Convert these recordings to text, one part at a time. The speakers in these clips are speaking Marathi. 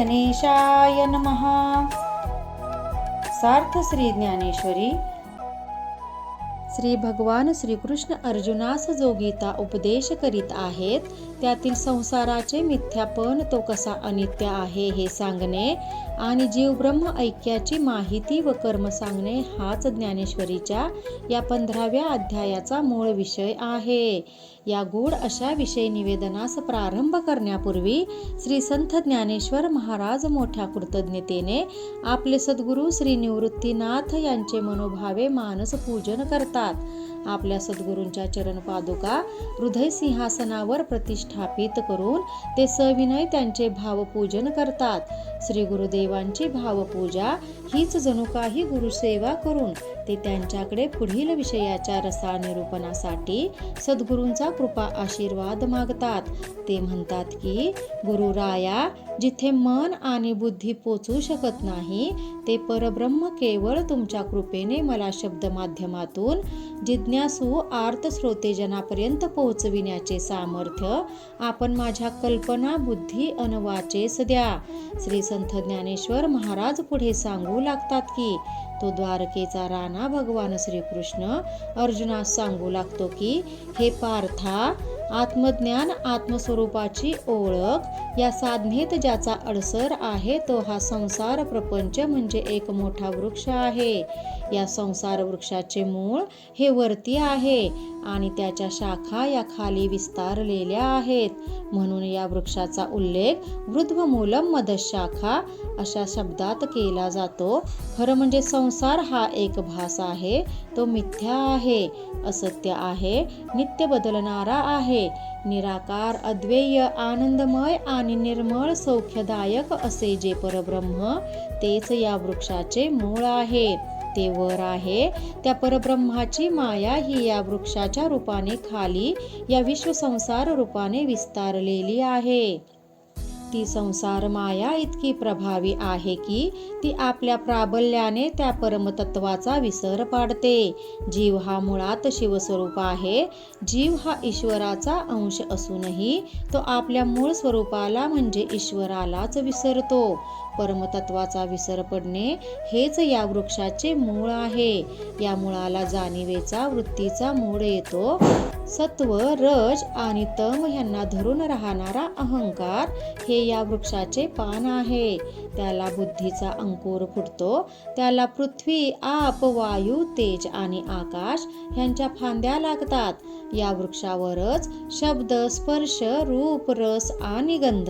गणेशाय नमः। सार्थ श्री ज्ञानेश्वरी। श्री भगवान श्रीकृष्ण अर्जुनास जो गीता उपदेश करीत आहेत, त्यातील संसाराचे मिथ्यापण, तो कसा अनित्य आहे हे सांगणे आणि जीव ब्रह्म ऐक्याची माहिती व कर्म सांगणे हाच ज्ञानेश्वरीच्या या 15व्या अध्यायाचा मूळ विषय आहे। या गूढ अशा विषय निवेदनास प्रारंभ करण्यापूर्वी श्री संत ज्ञानेश्वर महाराज मोठ्या कृतज्ञतेने आपले सद्गुरू श्री निवृत्तीनाथ यांचे मनोभावे मानस पूजन करतात। आपल्या सद्गुरूंच्या चरण पादुका हृदय सिंहासनावर प्रतिष्ठापित करून ते सविनय त्यांचे भावपूजन करतात। श्री गुरुदेवांची भावपूजा हीच जणू काही गुरुसेवा करून ते त्यांच्याकडे पुढील विषयाच्या रसानिरूपणासाठी सद्गुरूंचा कृपा आशीर्वाद मागतात। ते म्हणतात की, गुरुराया, जिथे मन आणि बुद्धी पोचू शकत नाही, ते परब्रह्म केवळ तुमच्या कृपेने मला शब्द माध्यमातून जिज्ञासू आर्त श्रोतेजनापर्यंत पोहोचविण्याचे सामर्थ्य आपण माझ्या कल्पना बुद्धी अनवाचेस द्या। श्री संत ज्ञानेश्वर महाराज पुढे सांगू लागतात की, तो द्वारकेचा राणा भगवान श्रीकृष्ण अर्जुनास सांगू लागतो की, हे पार्था, आत्मज्ञान आत्मस्वरूपाची ओळख या साधनेत ज्याचा अडसर आहे, तो हा संसार प्रपंच म्हणजे एक मोठा वृक्ष आहे। या संसार वृक्षाचे मूळ हे वरती आहे आणि त्याच्या शाखा या खाली विस्तारलेल्या आहेत, म्हणून या वृक्षाचा उल्लेख वृद्धमूलम मदशाखा अशा शब्दात केला जातो। खरं म्हणजे संसार हा एक भास आहे, तो मिथ्या आहे, असत्य आहे, नित्य बदलणारा आहे, निराकार अद्वैय आनंदमय आणि निर्मळ सौख्यदायक असे जे परब्रह्म, तेच या वृक्षाचे मूळ आहे। ते वर आहे, त्या परब्रह्माची माया ही या वृक्षाच्या रूपाने खाली या विश्वसंसार रूपाने विस्तारलेली आहे। ती संसार माया इतकी प्रभावी आहे की ती आपल्या प्राबल्याने त्या परमतत्वाचा विसर पाडते। जीव हा मुळात शिवस्वरूप आहे। जीव हा ईश्वराचा अंश असूनही तो आपल्या मूळ स्वरूपाला म्हणजे ईश्वरालाच विसरतो। परमतत्वाचा विसर पडणे हेच या वृक्षाचे मूळ आहे। या मुळाला जाणीवेचा वृत्तीचा मूळ येतो। सत्व, रज आणि तम यांना धरून राहणारा अहंकार हे या वृक्षाचे पान आहे। त्याला बुद्धीचा अंकुर फुटतो। त्याला पृथ्वी, आप, वायू, तेज आणि आकाश ह्यांच्या फांद्या लागतात। या वृक्षावरच शब्द, स्पर्श, रूप, रस आणि गंध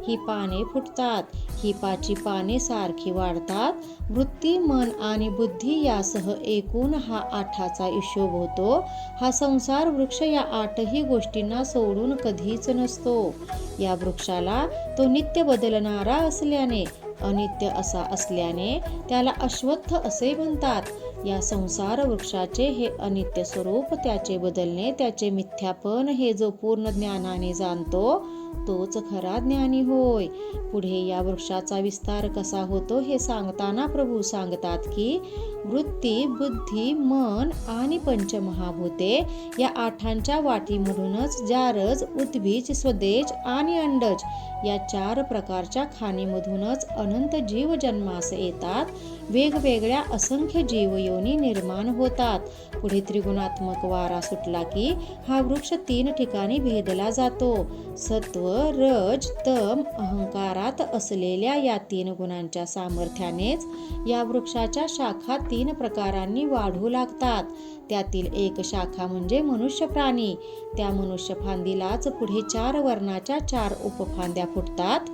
ही पाने फुटतात। ही 5 पाने सारखी वाढतात। वृत्ती, मन आणि बुद्धी यासह एकूण हा 8चा हिशोब होतो। हा संसार वृक्ष या 8ही गोष्टींना सोडून कधीच नसतो। या वृक्षाला तो नित्य बदलणारा असल्याने, अनित्य असा असल्याने त्याला अश्वत्थ असे म्हणतात। या संसार वृक्षाचे हे अनित्य स्वरूप, त्याचे बदलणे, त्याचे मिथ्यापण हे जो पूर्ण ज्ञानाने जाणतो, तोच खरा ज्ञानी होय। पुढे या वृक्षाचा विस्तार कसा होतो हे सांगताना प्रभू सांगतात की, वृत्ती, बुद्धी, मन आणि पंचमहाभूते या 8च्या वाटीमधूनच जारज, उद्भिज, स्वदेज आणि अंडज या 4 प्रकारच्या खाणीमधूनच अनंत जीव जन्मास येतात। वेगवेगळ्या असंख्य जीवयोनी निर्माण होतात। पुढे त्रिगुणात्मक वारा सुटला की हा वृक्ष 3 ठिकाणी भेदला जातो। सत्व, रज, तम अहंकारात असलेल्या या 3 गुणांच्या सामर्थ्यानेच या वृक्षाच्या शाखा 3 प्रकारांनी वाढू लागतात। त्यातील एक शाखा म्हणजे मनुष्य प्राणी। त्या मनुष्य फांदीलाच पुढे 4 वर्णाच्या 4 उपफांद्या फुटतात।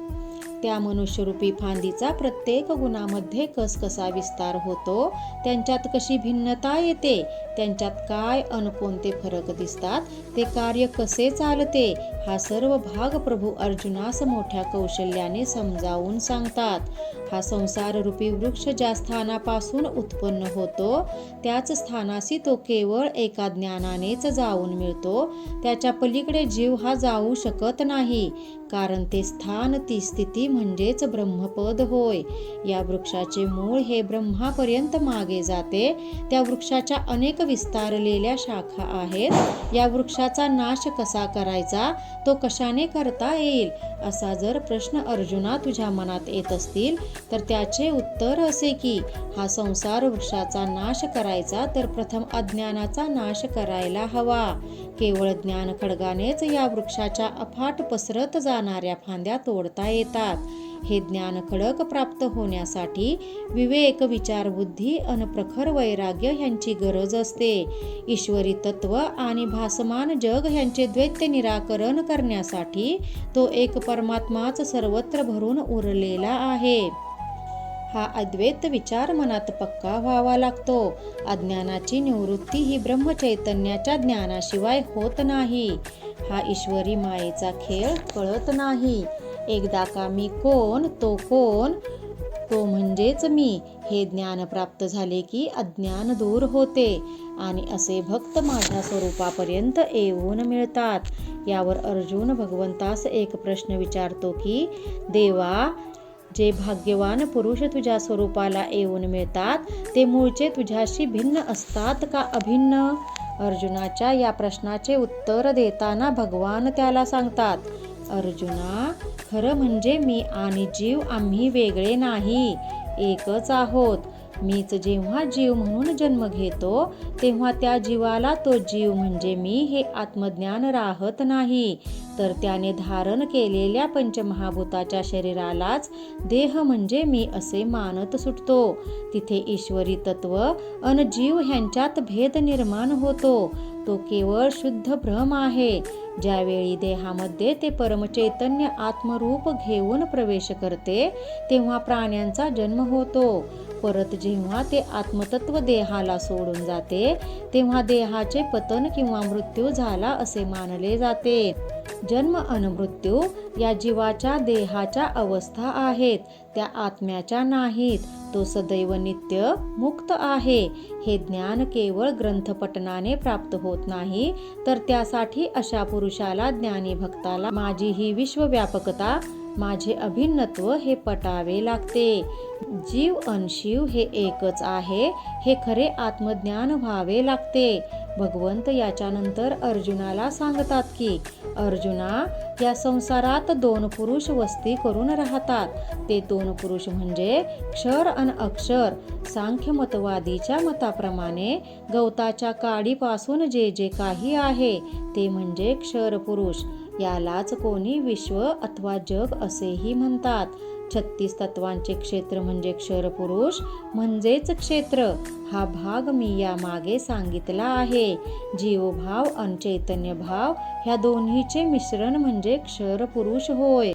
त्या मनुष्यरूपी फांदीचा प्रत्येक गुणामध्ये कसा विस्तार होतो, त्यांच्यात कशी भिन्नता येते, त्यांच्यात काय अन कोणते फरक दिसतात, ते कार्य कसे चालते, हा सर्व भाग प्रभू अर्जुनास मोठ्या कौशल्याने समजावून सांगतात। हा संसार रूपी वृक्ष ज्या स्थानापासून उत्पन्न होतो त्याच स्थानासी तो केवळ एका ज्ञानानेच जाऊन मिळतो. त्याच्या पलीकडे जीव हा जाऊ शकत नाही, कारण ते स्थान, ती स्थिती म्हणजेच ब्रह्मपद होय. या वृक्षाचे मूळ हे ब्रह्मापर्यंत मागे जाते. त्या वृक्षाच्या अनेक विस्तारलेल्या शाखा आहेत. या वृक्षाचा नाश कसा करायचा, तो कशाने करता येईल, असा जर प्रश्न अर्जुना तुझ्या मनात येत असतील तर त्याचे उत्तर असे की हा संसार वृक्षाचा नाश करायचा तर प्रथम अज्ञानाचा नाश करायला हवा. केवळ ज्ञान खड्गानेच या वृक्षाच्या अफाट पसरत जाणाऱ्या फांद्या तोडता येतात. हे ज्ञान खडक प्राप्त होण्यासाठी विवेक, विचारबुद्धी अन प्रखर वैराग्य ह्यांची गरज असते. ईश्वरी तत्व आणि भासमान जग ह्यांचे द्वैत निराकरण करण्यासाठी तो एक परमात्माच सर्वत्र भरून उरलेला आहे. हा अद्वैत विचार मनात पक्का व्हावा लागतो. अज्ञानाची निवृत्ती ही ब्रह्मचैतन्याच्या ज्ञानाशिवाय होत नाही. हा ईश्वरी मायेचा खेळ कळत नाही. एकदा का मी कोण, तो म्हणजेच मी, हे ज्ञान प्राप्त झाले की अज्ञान दूर होते आणि असे भक्त माझ्या स्वरूपापर्यंत येऊन मिळतात. यावर अर्जुन भगवंतास एक प्रश्न विचारतो की देवा, जे भाग्यवान पुरुष तुझ्या स्वरूपाला येऊन मिळतात ते मूळचे तुझ्याशी भिन्न असतात का अभिन्न? अर्जुनाच्या या प्रश्नाचे उत्तर देताना भगवान त्याला सांगतात, अर्जुना, खरं म्हणजे मी आणि जीव आम्ही वेगळे नाही, एकच आहोत. मीच जेव्हा जीव म्हणून जन्म घेतो तेव्हा त्या जीवाला तो जीव म्हणजे मी हे आत्मज्ञान राहत नाही, तर त्याने धारण केलेल्या पंचमहाभूताच्या शरीरालाच देह म्हणजे मी असे मानत सुटतो. तिथे ईश्वरी तत्व अन जीव ह्यांच्यात भेद निर्माण होतो. तो केवळ शुद्ध भ्रम आहे. ज्यावेळी देहामध्ये ते परमचैतन्य आत्मरूप घेऊन प्रवेश करते तेव्हा प्राण्यांचा जन्म होतो. परत जेव्हा ते आत्मतत्व देहाला सोडून जाते तेव्हा देहाचे पतन किंवा मृत्यू झाला असे मानले जाते. जन्म अन मृत्यू या जीवाच्या देहाच्या अवस्था आहेत, त्या आत्म्याच्या नाहीत. तो सदैव नित्य मुक्त आहे. हे ज्ञान केवळ ग्रंथपठनाने प्राप्त होत नाही, तर त्यासाठी अशा पुरुषाला, ज्ञानी भक्ताला माझी ही विश्वव्यापकता, माझे अभिन्नत्व हे पटावे लागते. जीव अन शिव हे एकच आहे, हे खरे आत्मज्ञान व्हावे लागते. भगवंत याच्यानंतर अर्जुनाला सांगतात की अर्जुना, या संसारात दोन पुरुष वस्ती करून राहतात. ते दोन पुरुष म्हणजे क्षर अन अक्षर. सांख्यमतवादीच्या मताप्रमाणे गवताच्या काडीपासून जे जे काही आहे ते म्हणजे क्षर पुरुष. यालाच कोणी विश्व अथवा जग असेही म्हणतात. 36 तत्वांचे क्षेत्र म्हणजे क्षरपुरुष म्हणजेच क्षेत्र. हा भाग मी या मागे सांगितला आहे. जीवभाव आणि चैतन्य भाव ह्या दोन्हीचे मिश्रण म्हणजे क्षरपुरुष होय.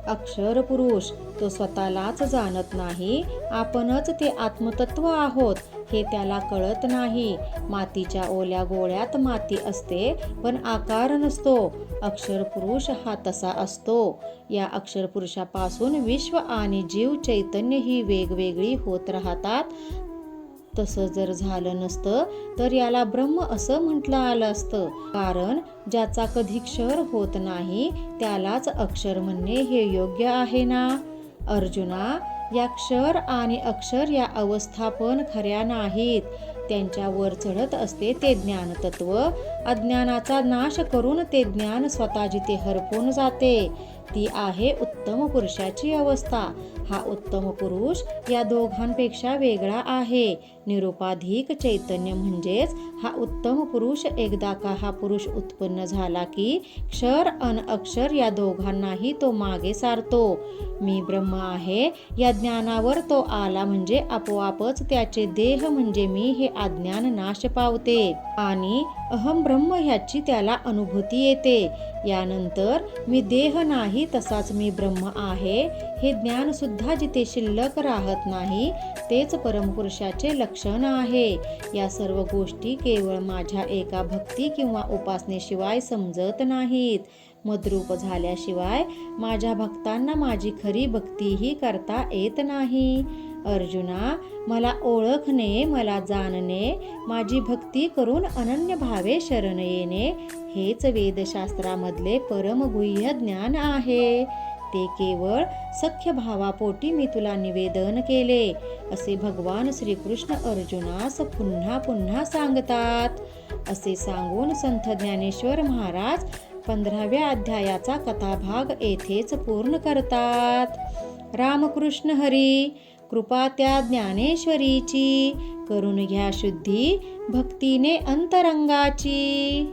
अक्षर पुरुष तो स्वतःलाच जाणत नाही, आपणच ते आत्मतत्व आहोत हे त्याला कळत नाही. मातीच्या ओल्या गोळ्यात माती असते पण आकार नसतो. अक्षर पुरुष हा तसा असतो. या अक्षर पुरुषापासून विश्व आणि जीव चैतन्य ही वेगवेगळी होत राहतात. तसं जर झालं नसतं तर याला ब्रह्म असं म्हटलं आलं असतं, कारण ज्याचा कधी क्षर होत नाही त्यालाच अक्षर म्हणणे हे योग्य आहे ना. अर्जुना, या क्षर आणि अक्षर या अवस्था पण खऱ्या नाहीत. त्यांच्यावर चढत असते ते ज्ञानतत्व. अज्ञानाचा नाश करून ते ज्ञान स्वतः जिथे हरपून जाते ती आहे उत्तम पुरुषाची अवस्था. हा उत्तम पुरुष या दोघांपेक्षा वेगळा आहे. निरुपाधिक चैतन्य म्हणजेच हा उत्तम पुरुष. एकदा का हा पुरुष उत्पन्न झाला की क्षर अन अक्षर या दोघांनाही तो मागे सारतो. मी ब्रह्म आहे या ज्ञानावर तो आला म्हणजे आपोआपच त्याचे देह म्हणजे मी हे अज्ञान नाश पावते आणि अहम ब्रह्म ह्याची त्याला अनुभूती येते. यानंतर मी देह नाही तसाच मी ब्रह्म आहे हे ज्ञान सुद्धा जिथे शिल्लक राहत नाही तेच परमपुरुषाचे लक्षण आहे. या सर्व गोष्टी केवळ माझ्या एका भक्ती किंवा उपासनेशिवाय समजत नाहीत. मद्रूप झाल्याशिवाय माझ्या भक्तांना माझी खरी भक्तीही करता येत नाही. अर्जुना, मला ओळखणे, मला जाणणे, माझी भक्ती करून अनन्य भावे शरण येणे हेच वेदशास्त्रामधले परमगुह्य ज्ञान आहे. ते केवळ सख्य भावापोटी मी तुला निवेदन केले, असे भगवान श्रीकृष्ण अर्जुनास पुन्हा पुन्हा सांगतात. असे सांगून संत ज्ञानेश्वर महाराज 15व्या अध्यायाचा कथाभाग येथेच पूर्ण करतात. रामकृष्ण हरी. कृपा त्या ज्ञानेश्वरीची, करून घ्या शुद्धी भक्तीने अंतरंगाची.